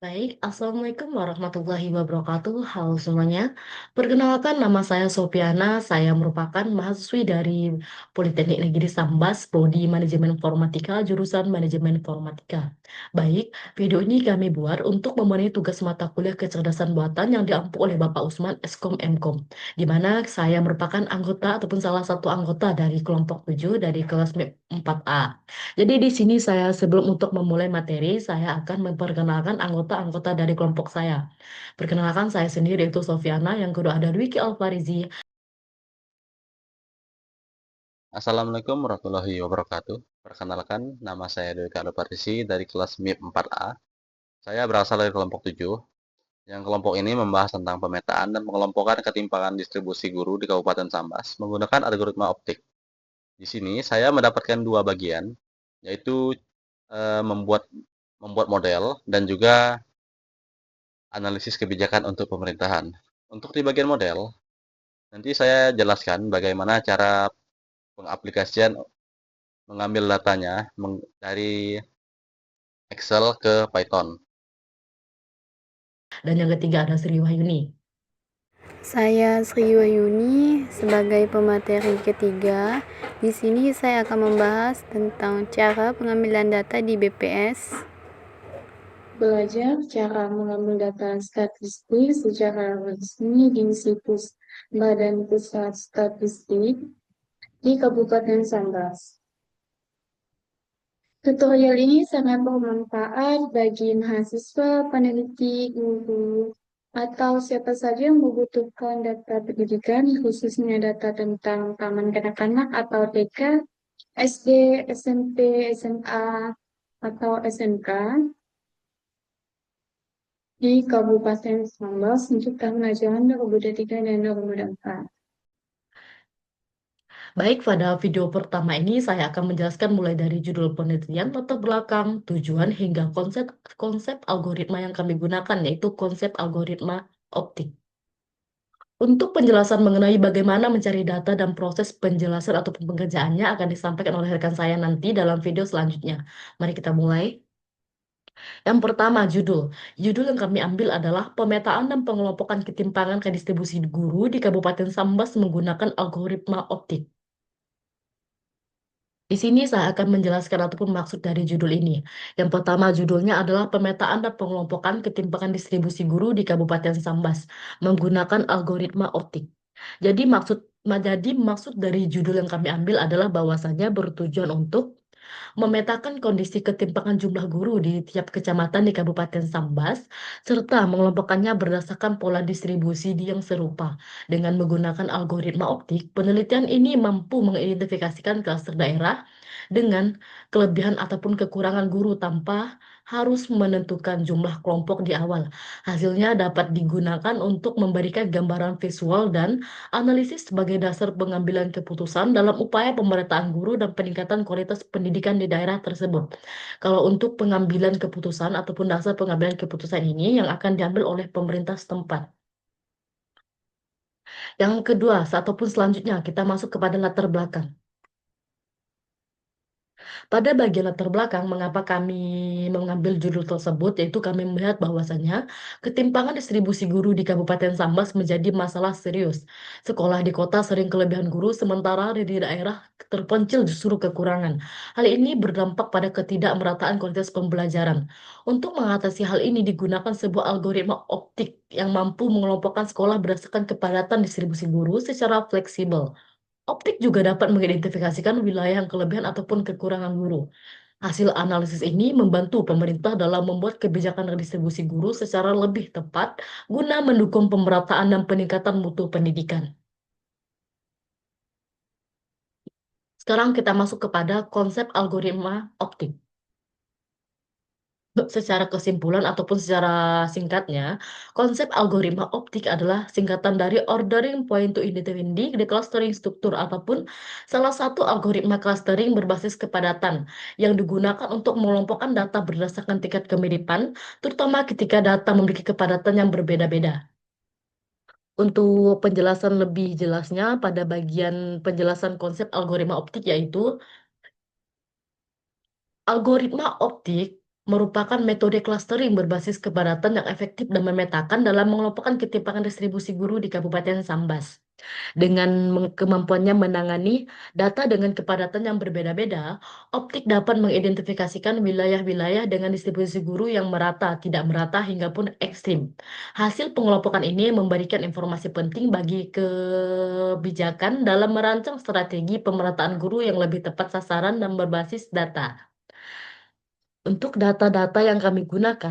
Baik, Assalamualaikum warahmatullahi wabarakatuh. Halo semuanya. Perkenalkan, nama saya Sofiana. Saya merupakan mahasiswi dari Politeknik Negeri Sambas, Prodi Manajemen Informatika, jurusan Manajemen Informatika. Baik, video ini kami buat untuk memenuhi tugas mata kuliah kecerdasan buatan yang diampu oleh Bapak Usman Eskom Mkom, di mana saya merupakan anggota ataupun salah satu anggota dari kelompok 7 dari kelas MIP 4A. Jadi di sini saya sebelum untuk memulai materi, saya akan memperkenalkan anggota-anggota dari kelompok saya. Perkenalkan saya sendiri itu Sofiana, yang kedua ada Dwiki Alfarizi. Assalamualaikum warahmatullahi wabarakatuh. Perkenalkan, nama saya Dewi Kado Partisi dari kelas MIP 4A. Saya berasal dari kelompok 7, yang kelompok ini membahas tentang pemetaan dan pengelompokan ketimpangan distribusi guru di Kabupaten Sambas menggunakan algoritma optik. Di sini saya mendapatkan dua bagian, yaitu membuat model dan juga analisis kebijakan untuk pemerintahan. Untuk di bagian model, nanti saya jelaskan bagaimana cara pengaplikasian mengambil datanya dari Excel ke Python. Dan yang ketiga ada Sri Wahyuni. Saya Sri Wahyuni sebagai pemateri ketiga. Di sini saya akan membahas tentang cara pengambilan data di BPS. Belajar cara mengambil data statistik secara resmi di situs Badan Pusat Statistik di Kabupaten Sambas. Tutorial ini sangat bermanfaat bagi mahasiswa, peneliti, guru, atau siapa saja yang membutuhkan data pendidikan, khususnya data tentang taman kanak-kanak atau TK, SD, SMP, SMA, atau SMK di Kabupaten Sambas untuk tahun ajaran 2023 dan 2024. Baik, pada video pertama ini saya akan menjelaskan mulai dari judul penelitian, latar belakang, tujuan, hingga konsep algoritma yang kami gunakan, yaitu konsep algoritma optik. Untuk penjelasan mengenai bagaimana mencari data dan proses penjelasan ataupun pengerjaannya akan disampaikan oleh rekan saya nanti dalam video selanjutnya. Mari kita mulai. Yang pertama, judul. Judul yang kami ambil adalah pemetaan dan pengelompokan ketimpangan ke distribusi guru di Kabupaten Sambas menggunakan algoritma optik. Di sini saya akan menjelaskan ataupun maksud dari judul ini. Yang pertama, judulnya adalah pemetaan dan pengelompokan ketimpangan distribusi guru di Kabupaten Sambas menggunakan algoritma optik. Jadi maksud dari judul yang kami ambil adalah bahwasanya bertujuan untuk memetakan kondisi ketimpangan jumlah guru di tiap kecamatan di Kabupaten Sambas, serta mengelompokkannya berdasarkan pola distribusi yang serupa. Dengan menggunakan algoritma optik, penelitian ini mampu mengidentifikasikan klaster daerah dengan kelebihan ataupun kekurangan guru tanpa harus menentukan jumlah kelompok di awal. Hasilnya dapat digunakan untuk memberikan gambaran visual dan analisis sebagai dasar pengambilan keputusan dalam upaya pemerataan guru dan peningkatan kualitas pendidikan di daerah tersebut. Kalau untuk pengambilan keputusan ataupun dasar pengambilan keputusan ini yang akan diambil oleh pemerintah setempat. Yang kedua, ataupun selanjutnya kita masuk kepada latar belakang. Pada bagian latar belakang, mengapa kami mengambil judul tersebut, yaitu kami melihat bahwasannya ketimpangan distribusi guru di Kabupaten Sambas menjadi masalah serius. Sekolah di kota sering kelebihan guru, sementara di daerah terpencil justru kekurangan. Hal ini berdampak pada ketidakmerataan kualitas pembelajaran. Untuk mengatasi hal ini digunakan sebuah algoritma optik yang mampu mengelompokkan sekolah berdasarkan kepadatan distribusi guru secara fleksibel. Optik juga dapat mengidentifikasikan wilayah yang kelebihan ataupun kekurangan guru. Hasil analisis ini membantu pemerintah dalam membuat kebijakan redistribusi guru secara lebih tepat guna mendukung pemerataan dan peningkatan mutu pendidikan. Sekarang kita masuk kepada konsep algoritma optik. Secara kesimpulan ataupun secara singkatnya, konsep algoritma optik adalah singkatan dari Ordering Point to Independent Declustering Structure ataupun salah satu algoritma clustering berbasis kepadatan yang digunakan untuk mengelompokkan data berdasarkan tingkat kemiripan, terutama ketika data memiliki kepadatan yang berbeda-beda. Untuk penjelasan lebih jelasnya pada bagian penjelasan konsep algoritma optik, yaitu algoritma optik merupakan metode clustering berbasis kepadatan yang efektif dan memetakan dalam mengelompokkan ketimpangan distribusi guru di Kabupaten Sambas. Dengan kemampuannya menangani data dengan kepadatan yang berbeda-beda, Optik dapat mengidentifikasikan wilayah-wilayah dengan distribusi guru yang merata, tidak merata, hingga pun ekstrim. Hasil pengelompokan ini memberikan informasi penting bagi kebijakan dalam merancang strategi pemerataan guru yang lebih tepat sasaran dan berbasis data. Untuk data-data yang kami gunakan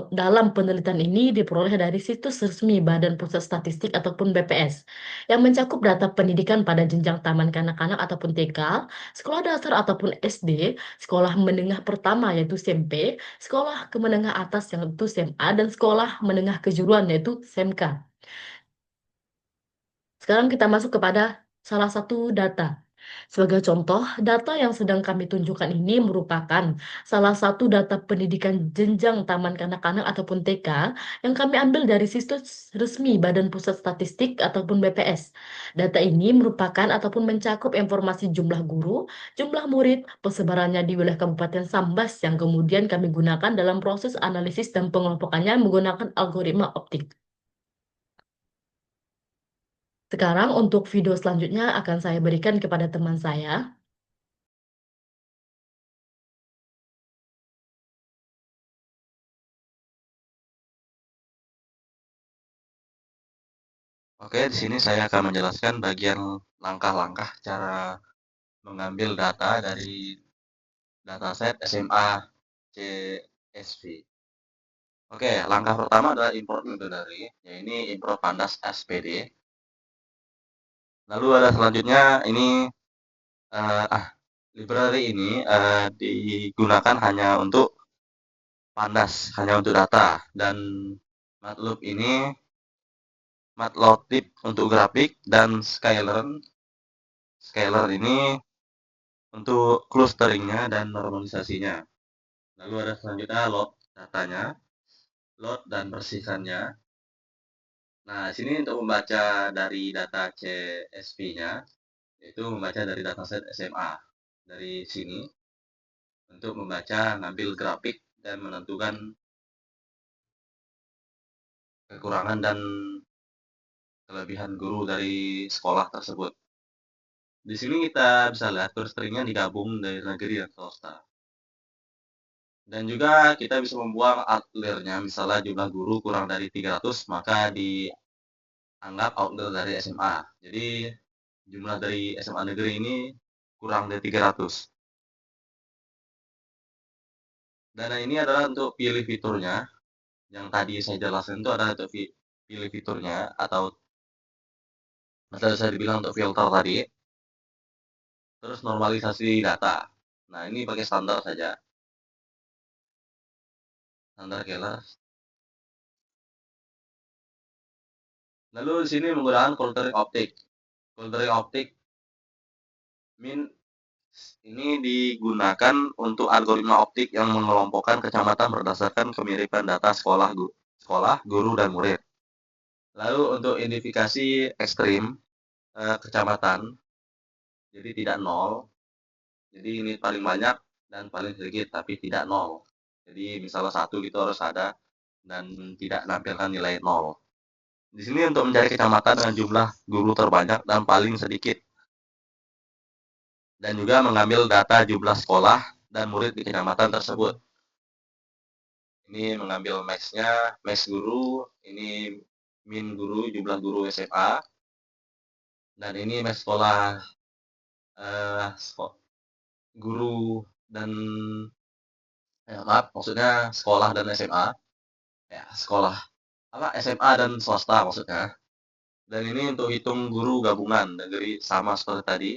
dalam penelitian ini diperoleh dari situs resmi Badan Pusat Statistik ataupun BPS yang mencakup data pendidikan pada jenjang taman kanak-kanak ataupun TK, sekolah dasar ataupun SD, sekolah menengah pertama yaitu SMP, sekolah ke menengah atas yaitu SMA, dan sekolah menengah kejuruan yaitu SMK. Sekarang kita masuk kepada salah satu data. Sebagai contoh, data yang sedang kami tunjukkan ini merupakan salah satu data pendidikan jenjang taman kanak-kanak ataupun TK yang kami ambil dari situs resmi Badan Pusat Statistik ataupun BPS. Data ini merupakan ataupun mencakup informasi jumlah guru, jumlah murid, persebarannya di wilayah Kabupaten Sambas yang kemudian kami gunakan dalam proses analisis dan pengelompokannya menggunakan algoritma optik. Sekarang untuk video selanjutnya akan saya berikan kepada teman saya. Oke, di sini saya akan menjelaskan bagian langkah-langkah cara mengambil data dari dataset SMA CSV. Oke, langkah pertama adalah import library, yaitu import pandas SPD. Lalu ada selanjutnya ini library ini digunakan hanya untuk pandas, hanya untuk data, dan Matplotlib untuk grafik, dan Scalar ini untuk clusteringnya dan normalisasinya. Lalu ada selanjutnya load datanya, load dan bersihkannya. Nah, sini untuk membaca dari data CSV-nya, yaitu membaca dari dataset SMA. Dari sini, untuk membaca, ngambil grafik, dan menentukan kekurangan dan kelebihan guru dari sekolah tersebut. Di sini kita bisa lihat clusteringnya digabung dari negeri dan swasta. Dan juga kita bisa membuang outliernya, misalnya jumlah guru kurang dari 300, maka dianggap outlier dari SMA. Jadi jumlah dari SMA negeri ini kurang dari 300. Dan ini adalah untuk pilih fiturnya. Yang tadi saya jelaskan itu adalah untuk pilih fiturnya, atau saya dibilang untuk filter tadi. Terus normalisasi data. Nah, ini pakai standar saja. Standar Keras. Lalu di sini menggunakan filtering optik. Filtering optik ini digunakan untuk algoritma optik yang mengelompokkan kecamatan berdasarkan kemiripan data sekolah, guru, dan murid. Lalu untuk identifikasi ekstrim kecamatan, jadi tidak nol. Jadi ini paling banyak dan paling sedikit, tapi tidak nol. Jadi misalnya 1 gitu harus ada dan tidak menampilkan nilai 0. Di sini untuk mencari kecamatan dengan jumlah guru terbanyak dan paling sedikit. Dan juga mengambil data jumlah sekolah dan murid di kecamatan tersebut. Ini mengambil max guru, ini min guru, jumlah guru SMA, dan ini max sekolah guru dan maksudnya sekolah dan SMA, ya sekolah SMA dan swasta maksudnya. Dan ini untuk hitung guru gabungan negeri sama seperti tadi.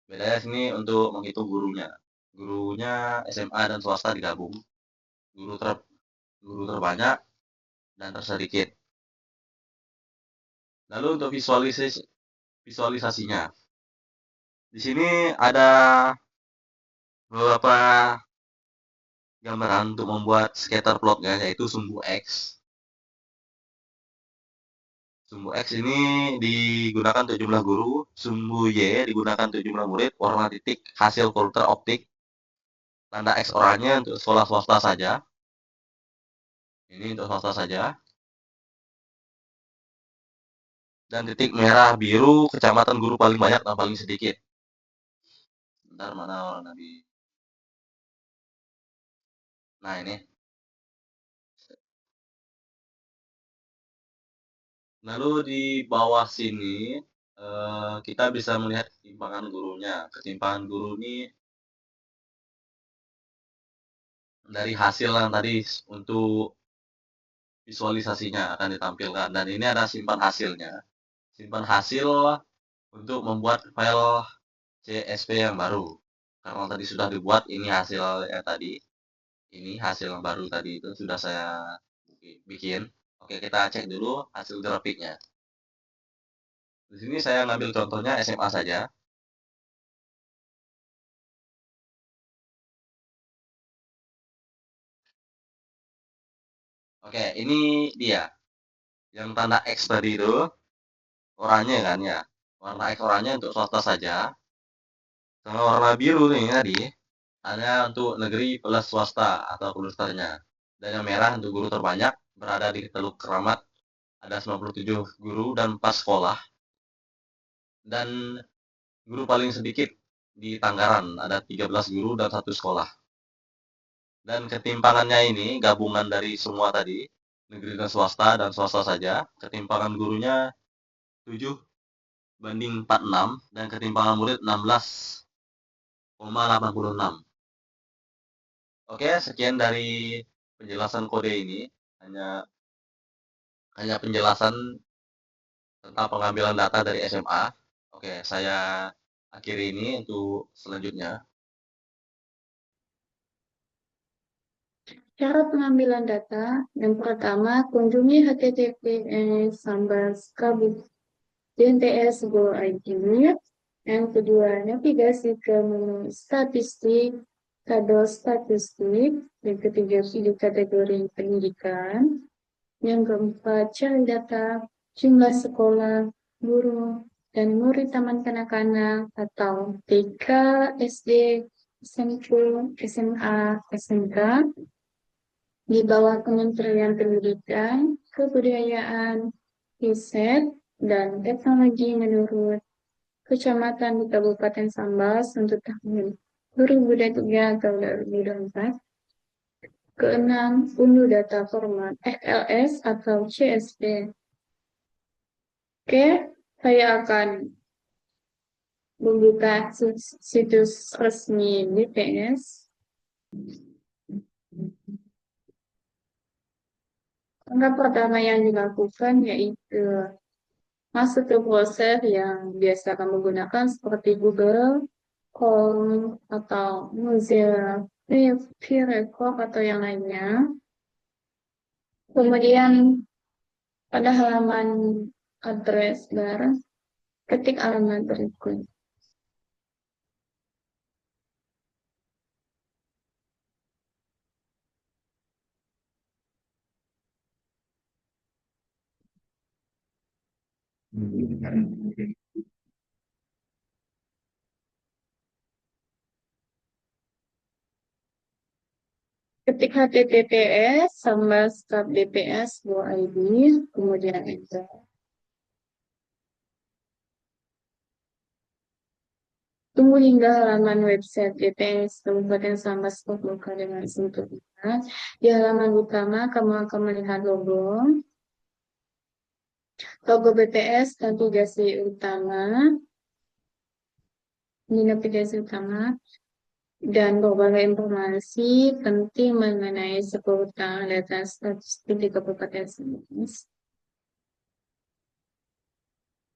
Bedanya sini untuk menghitung gurunya SMA dan swasta digabung, guru terbanyak dan tersedikit. Lalu untuk visualisasinya, di sini ada beberapa gambaran untuk membuat scatter plotnya, yaitu sumbu X. Sumbu X ini digunakan untuk jumlah guru, sumbu Y digunakan untuk jumlah murid, warna titik hasil filter optik, tanda X oranye untuk sekolah swasta saja. Ini untuk swasta saja. Dan titik merah biru kecamatan guru paling banyak dan paling sedikit. Bentar, mana warna biru? Nah, ini. Lalu di bawah sini kita bisa melihat ketimpangan gurunya. Ketimpangan guru ini dari hasil yang tadi untuk visualisasinya akan ditampilkan. Dan ini ada simpan hasilnya. Simpan hasil untuk membuat file CSV yang baru. Karena tadi sudah dibuat, ini hasil yang tadi. Ini hasil yang baru tadi itu sudah saya bikin. Oke, kita cek dulu hasil grafiknya. Di sini saya ngambil contohnya SMA saja. Oke, ini dia. Yang tanda X tadi itu oranye kan ya. Warna X oranye untuk swasta saja. Kalau warna biru nih tadi hanya untuk negeri plus swasta atau klusternya. Dan yang merah untuk guru terbanyak berada di Teluk Keramat. Ada 97 guru dan 4 sekolah. Dan guru paling sedikit di Tanggaran, ada 13 guru dan 1 sekolah. Dan ketimpangannya ini gabungan dari semua tadi, negeri dan swasta saja. Ketimpangan gurunya 7:46 dan ketimpangan murid 16,86. Oke, sekian dari penjelasan kode ini. Hanya penjelasan tentang pengambilan data dari SMA. Oke, saya akhiri ini untuk selanjutnya. Cara pengambilan data, yang pertama, kunjungi https://dnts.go.id. Yang kedua, navigasi ke menu statistik, tabel statistik. Yang ketiga, pilih kategori pendidikan. Yang keempat, cari data jumlah sekolah, guru, dan murid taman kanak-kanak atau TK, SD, SMP, SMA, SMK di bawah Kementerian Pendidikan, Kebudayaan, Riset, dan Teknologi menurut Kecamatan di Kabupaten Sambas untuk tahun 2023 atau 2024. Keenam, unduh data format XLS atau CSV. Oke, saya akan membuka situs resmi BPS. Langkah pertama yang dilakukan yaitu masuk ke browser yang biasa kamu gunakan seperti Google, Chrome, atau Mozilla Firefox atau yang lainnya. Kemudian pada halaman address bar, ketik alamat berikut. Ketik https://bps.bps.go.id, kemudian enter. Tunggu hingga halaman website BPS Kabupaten Sambas terbuka dengan sempurna. Di halaman utama, kamu akan melihat logo BPS, navigasi utama, ini navigasi utama, dan berbagai informasi penting mengenai seputar data statistik di Kabupaten Sambas.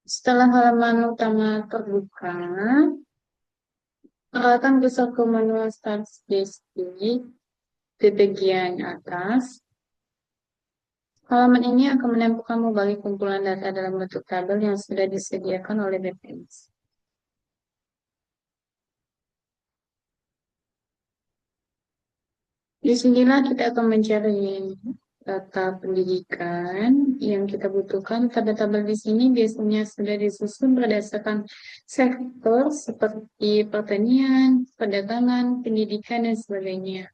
Setelah halaman utama terbuka, akan bisa ke menu statistik di bagian atas. Halaman ini akan menemukan berbagai kumpulan data dalam bentuk tabel yang sudah disediakan oleh BPS. Di sinilah kita akan mencari data pendidikan yang kita butuhkan. Tabel-tabel di sini biasanya sudah disusun berdasarkan sektor seperti pertanian, perdagangan, pendidikan, dan sebagainya.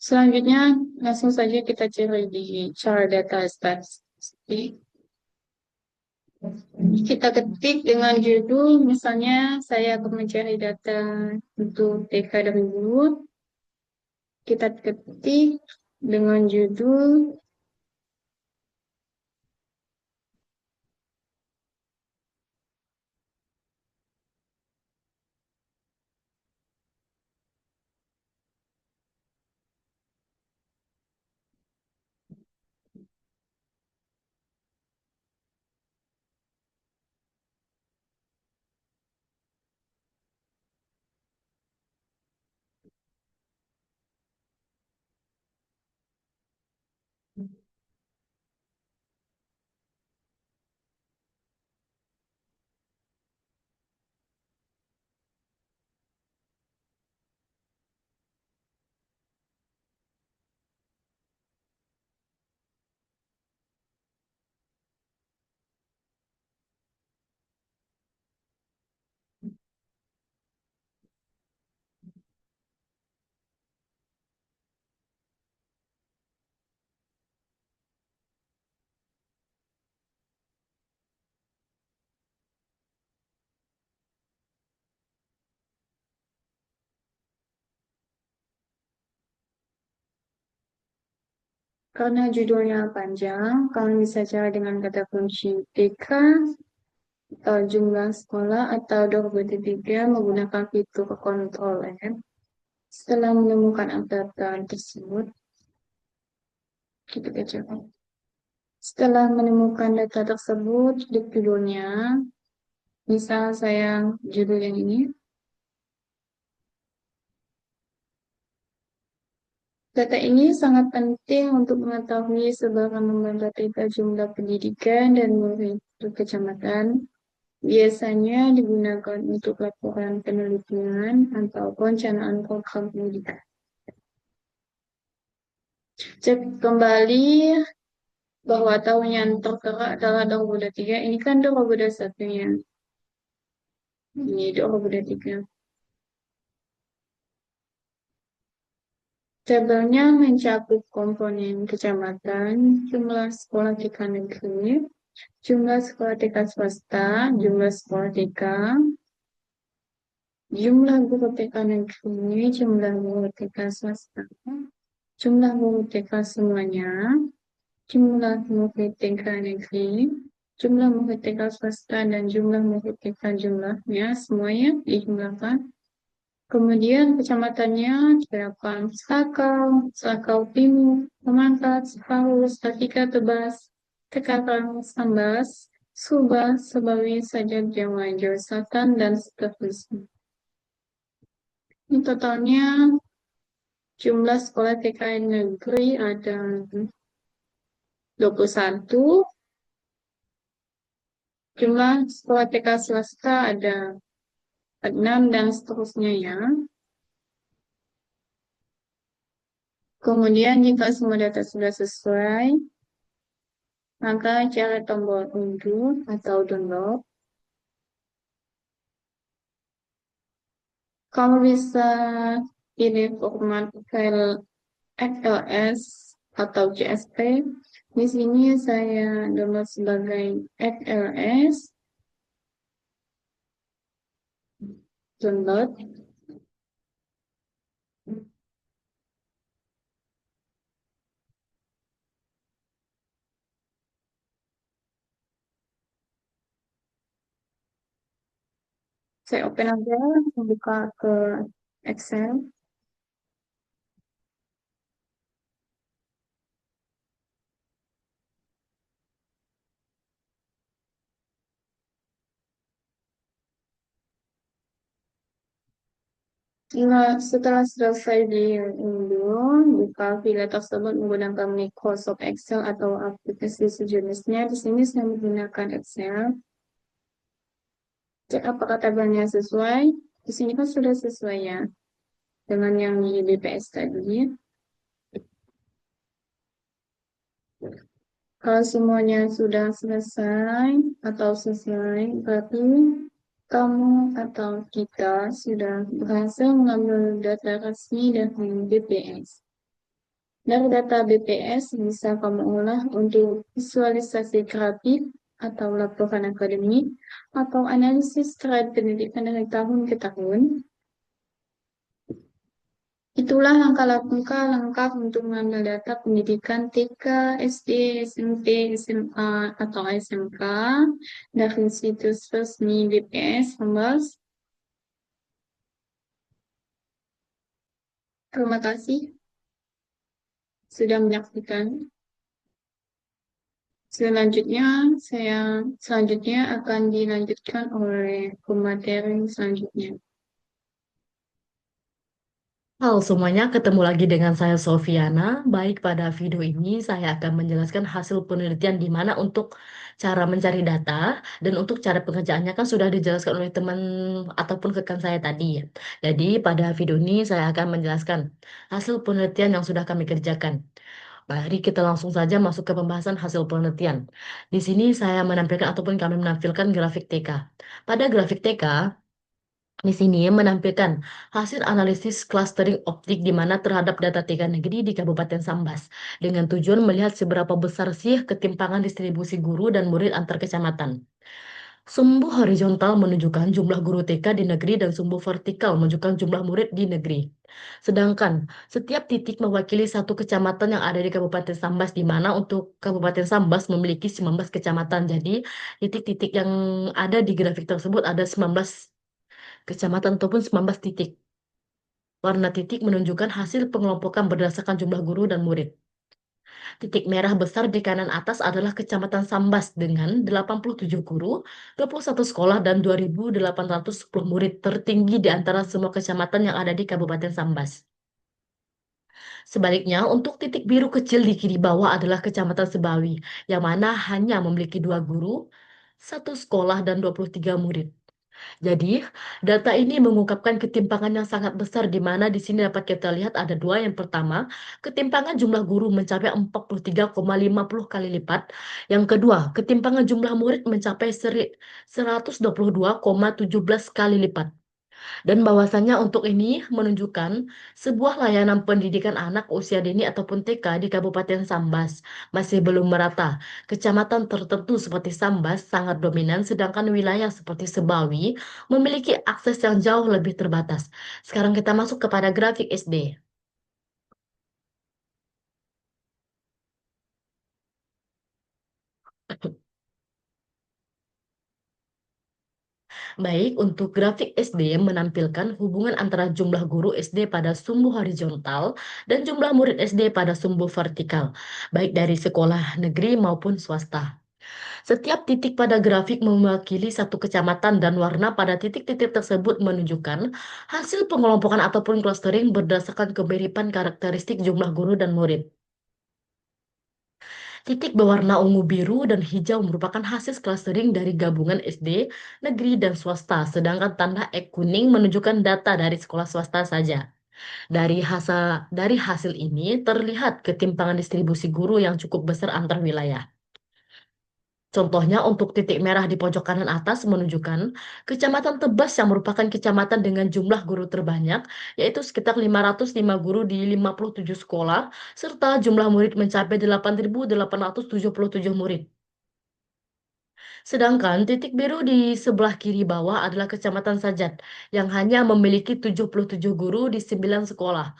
Selanjutnya, langsung saja kita cari di chart data statistik. Kita ketik dengan judul, misalnya saya akan mencari data untuk TK dahulu. Kita ketik dengan judul karena judulnya panjang, kalian bisa cari dengan kata kunci TK atau jumlah sekolah atau 23 menggunakan fitur Ctrl F. Setelah menemukan data tersebut, kita coba. Setelah menemukan data tersebut, klik judulnya. Misal saya judul yang ini. Data ini sangat penting untuk mengetahui seberapa membandingkan jumlah pendidikan dan murid per kecamatan. Biasanya digunakan untuk laporan penelitian atau perencanaan program pendidikan. Cek kembali bahwa tahun yang tertera adalah 2023. Ini kan 2021 ya. Ini 2023. Tabelnya mencakup komponen kecamatan, jumlah sekolah TK negeri, jumlah sekolah TK swasta, jumlah sekolah TK, jumlah guru TK negeri, jumlah guru TK swasta, jumlah guru TK semuanya, jumlah murid TK negeri, jumlah murid TK swasta, dan jumlah murid TK jumlahnya semuanya dijumlahkan. Kemudian kecamatannya terdapat Sakau, Sakau Timur, Pemangkat, Separuh, Salatiga, Tebas, Tekarang, Sambas, Subah, Sebawi, Sajak, Jawa, Jawa Selatan, dan seterusnya. Ini totalnya jumlah sekolah TK negeri ada 21, jumlah sekolah TK swasta ada 6 dan seterusnya ya. Kemudian jika semua data sudah sesuai, maka cari tombol unduh atau download. Kamu bisa pilih format file XLS atau CSV. Di sini saya download sebagai XLS. Download. Saya open aja, buka ke Excel. Nah, setelah selesai diunduh, buka file tersebut menggunakan Microsoft Excel atau aplikasi sejenisnya. Di sini saya menggunakan Excel. Cek apakah tabelnya sesuai. Di sini kan sudah sesuai ya dengan yang di BPS tadi. Kalau semuanya sudah selesai atau selesai, berarti kamu atau kita sudah berhasil mengambil data resmi dari BPS. Dari data BPS bisa kamu olah untuk visualisasi grafik atau laporan akademik atau analisis terkait pendidikan dari tahun ke tahun. Itulah langkah-langkah lengkap untuk mengambil data pendidikan TK, SD, SMP, SMA, atau SMK dari situs resmi BPS Sambas. Terima kasih sudah menyaksikan. Selanjutnya akan dilanjutkan oleh pemateri selanjutnya. Halo semuanya, ketemu lagi dengan saya Sofiana. Baik, pada video ini saya akan menjelaskan hasil penelitian di mana untuk cara mencari data dan untuk cara pengerjaannya kan sudah dijelaskan oleh teman ataupun rekan saya tadi ya. Jadi pada video ini saya akan menjelaskan hasil penelitian yang sudah kami kerjakan. Mari kita langsung saja masuk ke pembahasan hasil penelitian. Di sini saya menampilkan ataupun kami menampilkan grafik TK. Pada grafik TK, di sini menampilkan hasil analisis clustering optik di mana terhadap data tiga negeri di Kabupaten Sambas dengan tujuan melihat seberapa besar sih ketimpangan distribusi guru dan murid antar kecamatan. Sumbu horizontal menunjukkan jumlah guru TK di negeri dan sumbu vertikal menunjukkan jumlah murid di negeri. Sedangkan setiap titik mewakili satu kecamatan yang ada di Kabupaten Sambas di mana untuk Kabupaten Sambas memiliki 19 kecamatan. Jadi titik-titik yang ada di grafik tersebut ada 19 kecamatan ataupun 19 titik. Warna titik menunjukkan hasil pengelompokan berdasarkan jumlah guru dan murid. Titik merah besar di kanan atas adalah Kecamatan Sambas dengan 87 guru, 21 sekolah, dan 2.810 murid tertinggi di antara semua kecamatan yang ada di Kabupaten Sambas. Sebaliknya, untuk titik biru kecil di kiri bawah adalah Kecamatan Sebawi, yang mana hanya memiliki 2 guru, 1 sekolah, dan 23 murid. Jadi, data ini mengungkapkan ketimpangan yang sangat besar di mana di sini dapat kita lihat ada dua. Yang pertama, ketimpangan jumlah guru mencapai 43,50 kali lipat. Yang kedua, ketimpangan jumlah murid mencapai 122,17 kali lipat. Dan bahwasannya untuk ini menunjukkan sebuah layanan pendidikan anak usia dini ataupun TK di Kabupaten Sambas masih belum merata. Kecamatan tertentu seperti Sambas sangat dominan, sedangkan wilayah seperti Sebawi memiliki akses yang jauh lebih terbatas. Sekarang kita masuk kepada grafik SD. Baik, untuk grafik SD menampilkan hubungan antara jumlah guru SD pada sumbu horizontal dan jumlah murid SD pada sumbu vertikal, baik dari sekolah negeri maupun swasta. Setiap titik pada grafik mewakili satu kecamatan dan warna pada titik-titik tersebut menunjukkan hasil pengelompokan ataupun clustering berdasarkan kemiripan karakteristik jumlah guru dan murid. Titik berwarna ungu, biru, dan hijau merupakan hasil clustering dari gabungan SD, negeri, dan swasta, sedangkan tanda X kuning menunjukkan data dari sekolah swasta saja. Dari hasil ini terlihat ketimpangan distribusi guru yang cukup besar antar wilayah. Contohnya untuk titik merah di pojok kanan atas menunjukkan Kecamatan Tebas yang merupakan kecamatan dengan jumlah guru terbanyak, yaitu sekitar 505 guru di 57 sekolah, serta jumlah murid mencapai 8.877 murid. Sedangkan titik biru di sebelah kiri bawah adalah Kecamatan Sajat yang hanya memiliki 77 guru di 9 sekolah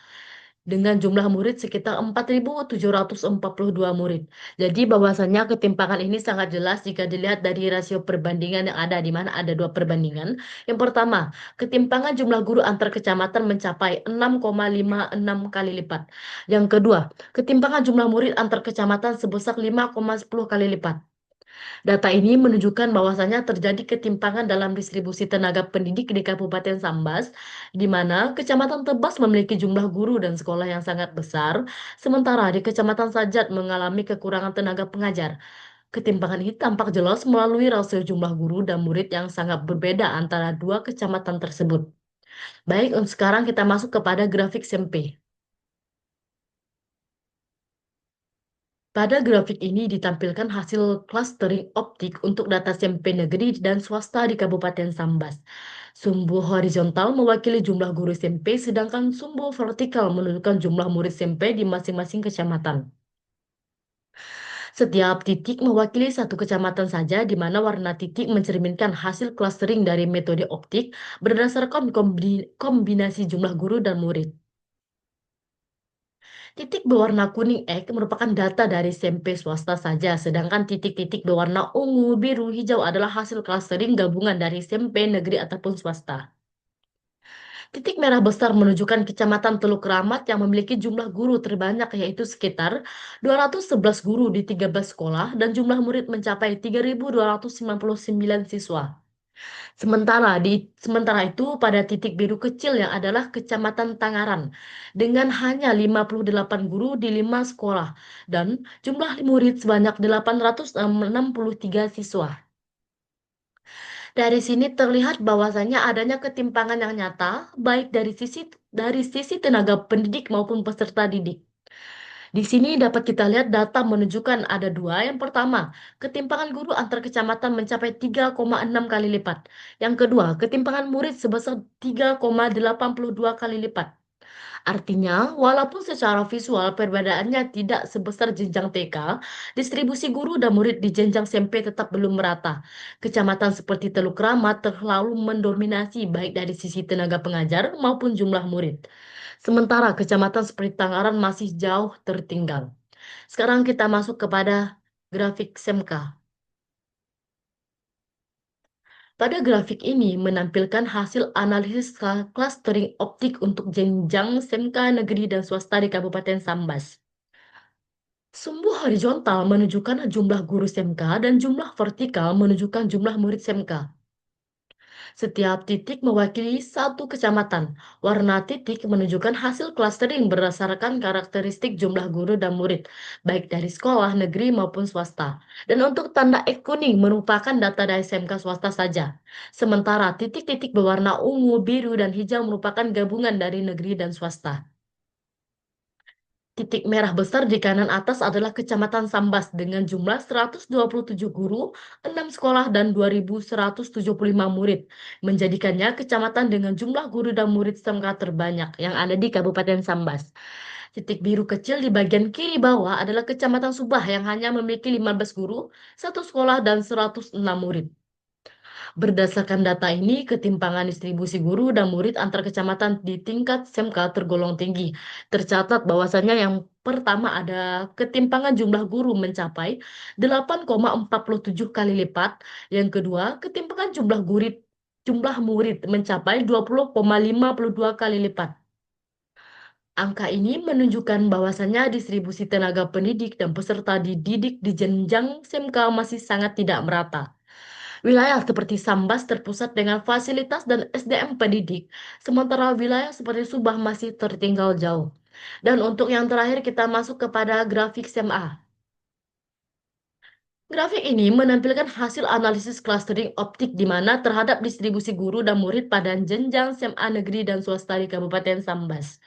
dengan jumlah murid sekitar 4.742 murid. Jadi bahwasannya ketimpangan ini sangat jelas jika dilihat dari rasio perbandingan yang ada di mana ada 2 perbandingan. Yang pertama, ketimpangan jumlah guru antar kecamatan mencapai 6,56 kali lipat. Yang kedua, ketimpangan jumlah murid antar kecamatan sebesar 5,10 kali lipat. Data ini menunjukkan bahwasannya terjadi ketimpangan dalam distribusi tenaga pendidik di Kabupaten Sambas, di mana Kecamatan Tebas memiliki jumlah guru dan sekolah yang sangat besar, sementara di Kecamatan Sajat mengalami kekurangan tenaga pengajar. Ketimpangan ini tampak jelas melalui rasio jumlah guru dan murid yang sangat berbeda antara dua kecamatan tersebut. Baik, untuk sekarang kita masuk kepada grafik SMP. Pada grafik ini ditampilkan hasil clustering optik untuk data SMP negeri dan swasta di Kabupaten Sambas. Sumbu horizontal mewakili jumlah guru SMP, sedangkan sumbu vertikal menunjukkan jumlah murid SMP di masing-masing kecamatan. Setiap titik mewakili satu kecamatan saja, di mana warna titik mencerminkan hasil clustering dari metode optik berdasarkan kombinasi jumlah guru dan murid. Titik berwarna kuning X merupakan data dari SMP swasta saja, sedangkan titik-titik berwarna ungu, biru, hijau adalah hasil clustering gabungan dari SMP negeri ataupun swasta. Titik merah besar menunjukkan Kecamatan Teluk Kramat yang memiliki jumlah guru terbanyak, yaitu sekitar 211 guru di 13 sekolah dan jumlah murid mencapai 3.299 siswa. Sementara itu pada titik biru kecil yang adalah Kecamatan Tangaran dengan hanya 58 guru di 5 sekolah dan jumlah murid sebanyak 863 siswa. Dari sini terlihat bahwasannya adanya ketimpangan yang nyata baik dari sisi tenaga pendidik maupun peserta didik. Di sini dapat kita lihat data menunjukkan ada dua. Yang pertama, ketimpangan guru antar kecamatan mencapai 3,6 kali lipat. Yang kedua, ketimpangan murid sebesar 3,82 kali lipat. Artinya, walaupun secara visual perbedaannya tidak sebesar jenjang TK, distribusi guru dan murid di jenjang SMP tetap belum merata. Kecamatan seperti Teluk Kramat terlalu mendominasi baik dari sisi tenaga pengajar maupun jumlah murid. Sementara kecamatan seperti Tangaran masih jauh tertinggal. Sekarang kita masuk kepada grafik SEMKA. Pada grafik ini menampilkan hasil analisis clustering optik untuk jenjang SEMKA negeri dan swasta di Kabupaten Sambas. Sumbu horizontal menunjukkan jumlah guru SEMKA dan jumlah vertikal menunjukkan jumlah murid SEMKA. Setiap titik mewakili satu kecamatan. Warna titik menunjukkan hasil clustering berdasarkan karakteristik jumlah guru dan murid, baik dari sekolah negeri maupun swasta. Dan untuk tanda X kuning merupakan data dari SMK swasta saja. Sementara titik-titik berwarna ungu, biru, dan hijau merupakan gabungan dari negeri dan swasta. Titik merah besar di kanan atas adalah Kecamatan Sambas dengan jumlah 127 guru, 6 sekolah, dan 2.175 murid, menjadikannya kecamatan dengan jumlah guru dan murid SMK terbanyak yang ada di Kabupaten Sambas. Titik biru kecil di bagian kiri bawah adalah Kecamatan Subah yang hanya memiliki 15 guru, 1 sekolah, dan 106 murid. Berdasarkan data ini, ketimpangan distribusi guru dan murid antar kecamatan di tingkat SMK tergolong tinggi. Tercatat bahwasannya yang pertama ada ketimpangan jumlah guru mencapai 8,47 kali lipat. Yang kedua, ketimpangan jumlah murid mencapai 20,52 kali lipat. Angka ini menunjukkan bahwasannya distribusi tenaga pendidik dan peserta didik di jenjang SMK masih sangat tidak merata. Wilayah seperti Sambas terpusat dengan fasilitas dan SDM pendidik, sementara wilayah seperti Subah masih tertinggal jauh. Dan untuk yang terakhir kita masuk kepada grafik SMA. Grafik ini menampilkan hasil analisis clustering optik di mana terhadap distribusi guru dan murid pada jenjang SMA negeri dan swasta di Kabupaten Sambas.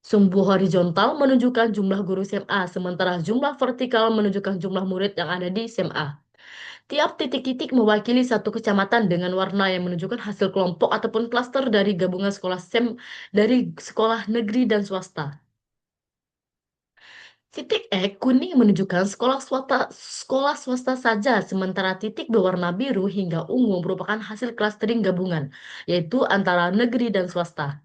Sumbu horizontal menunjukkan jumlah guru SMA, sementara jumlah vertikal menunjukkan jumlah murid yang ada di SMA. Tiap titik-titik mewakili satu kecamatan dengan warna yang menunjukkan hasil kelompok ataupun klaster dari gabungan sekolah dari sekolah negeri dan swasta. Titik X kuning menunjukkan sekolah swasta saja, sementara titik berwarna biru hingga ungu merupakan hasil clustering gabungan, yaitu antara negeri dan swasta.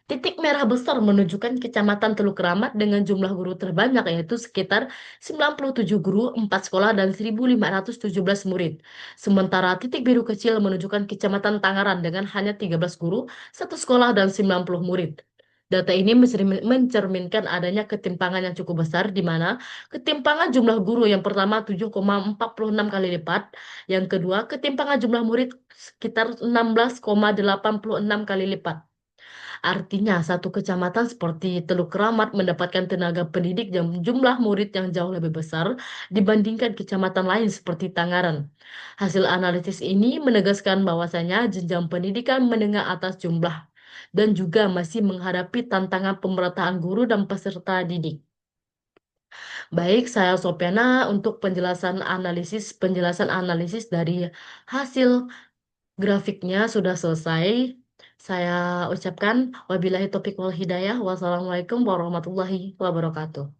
Titik merah besar menunjukkan Kecamatan Teluk Kramat dengan jumlah guru terbanyak, yaitu sekitar 97 guru, 4 sekolah, dan 1.517 murid. Sementara titik biru kecil menunjukkan Kecamatan Tangaran dengan hanya 13 guru, 1 sekolah, dan 90 murid. Data ini mencerminkan adanya ketimpangan yang cukup besar, di mana ketimpangan jumlah guru yang pertama 7,46 kali lipat, yang kedua ketimpangan jumlah murid sekitar 16,86 kali lipat. Artinya, satu kecamatan seperti Teluk Kramat mendapatkan tenaga pendidik dan jumlah murid yang jauh lebih besar dibandingkan kecamatan lain seperti Tangaran. Hasil analisis ini menegaskan bahwasanya jenjang pendidikan menengah atas dan juga masih menghadapi tantangan pemerataan guru dan peserta didik. Baik, saya Sopiana untuk penjelasan analisis dari hasil grafiknya sudah selesai. Saya ucapkan wabillahi taufiq wal hidayah. Wassalamualaikum warahmatullahi wabarakatuh.